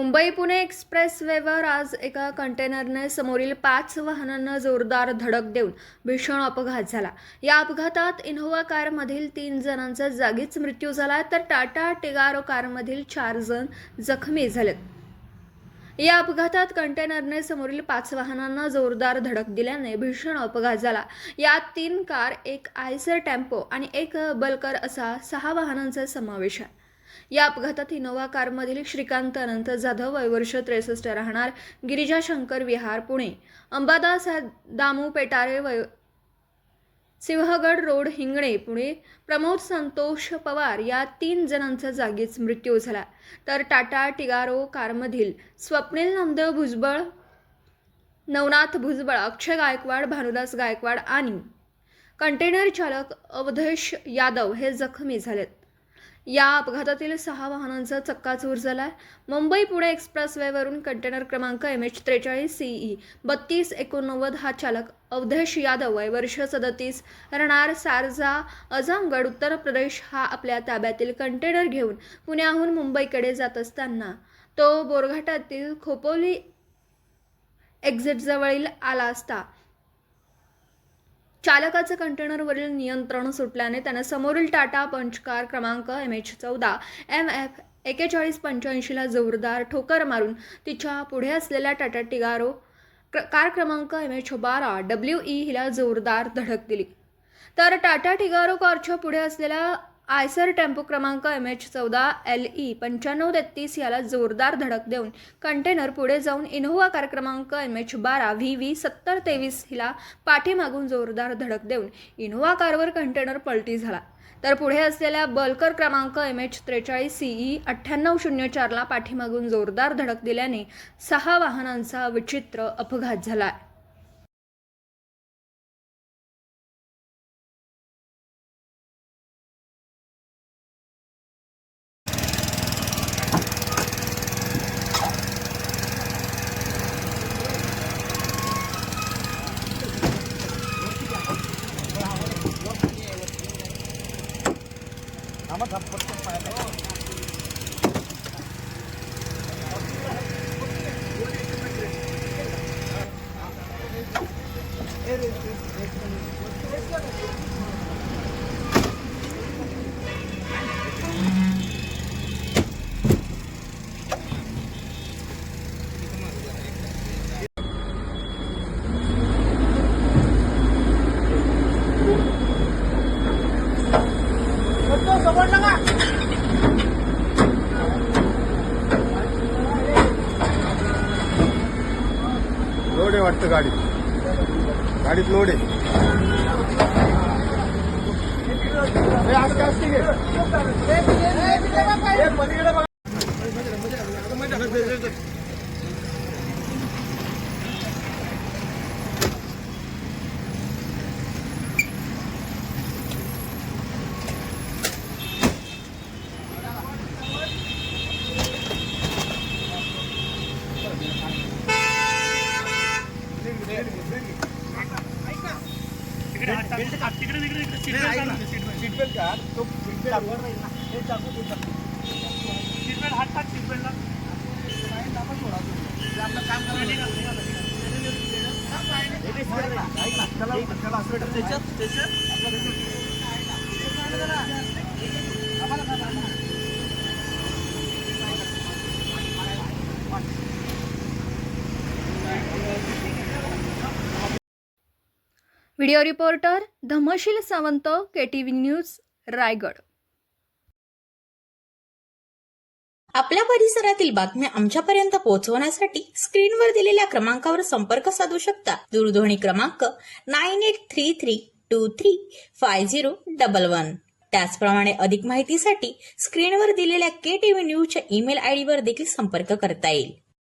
मुंबई पुणे एक्सप्रेसवेवर आज एका कंटेनरने समोरील 5 वाहनांना जोरदार धडक देऊन भीषण अपघात झाला। या अपघातात इनोव्हा कारमधील 3 जणांचा जागीच मृत्यू झाला, तर टाटा टिगारो कारमधील 4 जण जखमी झालेत। या अपघातात कंटेनरने समोरील 5 वाहनांना जोरदार धडक दिल्याने भीषण अपघात झाला। यात 3 कार, एक आयसर टेम्पो आणि एक बल्कर असा 6 वाहनांचा समावेश आहे। या अपघातात इनोव्हा कारमधील श्रीकांत अनंत जाधव वय वर्ष 63 राहणार गिरिजा शंकर विहार पुणे, अंबादास दामू पेटारे वय सिंहगड रोड हिंगणे पुणे, प्रमोद संतोष पवार या 3 जणांचा जागीच मृत्यू झाला, तर टाटा टिगारो कारमधील स्वप्नील नामदेव भुजबळ, नवनाथ भुजबळ, अक्षय गायकवाड, भानुदास गायकवाड आणि कंटेनर चालक अवधेश यादव हे जखमी झालेत। या अपघातातील 6 वाहनांचा चक्काचूर झाला। मुंबई पुणे एक्सप्रेसवेवरून कंटेनर क्रमांक MH43 CE 3289 हा चालक अवधेश यादव वय वर्ष 37 राहणार सारजा आझमगड उत्तर प्रदेश हा आपल्या ताब्यातील कंटेनर घेऊन पुण्याहून मुंबईकडे जात असताना तो बोरघाटातील खोपोली एक्झिटजवळील आला असता चालकाचं कंटेनरवरील नियंत्रण सुटल्याने त्याने समोरील टाटा पंच कार क्रमांक MH14 MF 4185 ला जोरदार ठोकर मारून तिच्या पुढे असलेल्या टाटा टिगारो कार क्रमांक MH12 WE हिला जोरदार धडक दिली, तर टाटा टिगारो कारच्या पुढे असलेल्या आयसर टेम्पो क्रमांक MH14 LE 9533 याला जोरदार धडक देऊन कंटेनर पुढे जाऊन इनोव्हा कार क्रमांक MH12 VV 7023 हिला पाठीमागून जोरदार धडक देऊन इनोव्हा कारवर कंटेनर पलटी झाला, तर पुढे असलेल्या बल्कर क्रमांक MH43 CE 9804 ला पाठीमागून जोरदार धडक दिल्याने 6 वाहनांचा विचित्र अपघात झाला। लोड आहे वाटतं गाडीत लोड आहे। सीटबेल्ट का तो सीटबेल्ट लागणार नाही ना, हे चाकू सीटबेल्ट हात टाक सीटबेल्टला आपण थोडा आपलं काम करायला video reporter Dhamsheel Sawant, KTV news, Raigad. आपल्या परिसरातील बातम्या आमच्यापर्यंत पोहोचवण्यासाठी स्क्रीनवर दिलेल्या क्रमांकावर संपर्क साधू शकता। दूरध्वनी क्रमांक 9833235011। त्याचप्रमाणे अधिक माहितीसाठी स्क्रीनवर दिलेल्या KTV न्यूजच्या ईमेल ID वर देखील संपर्क करता येईल।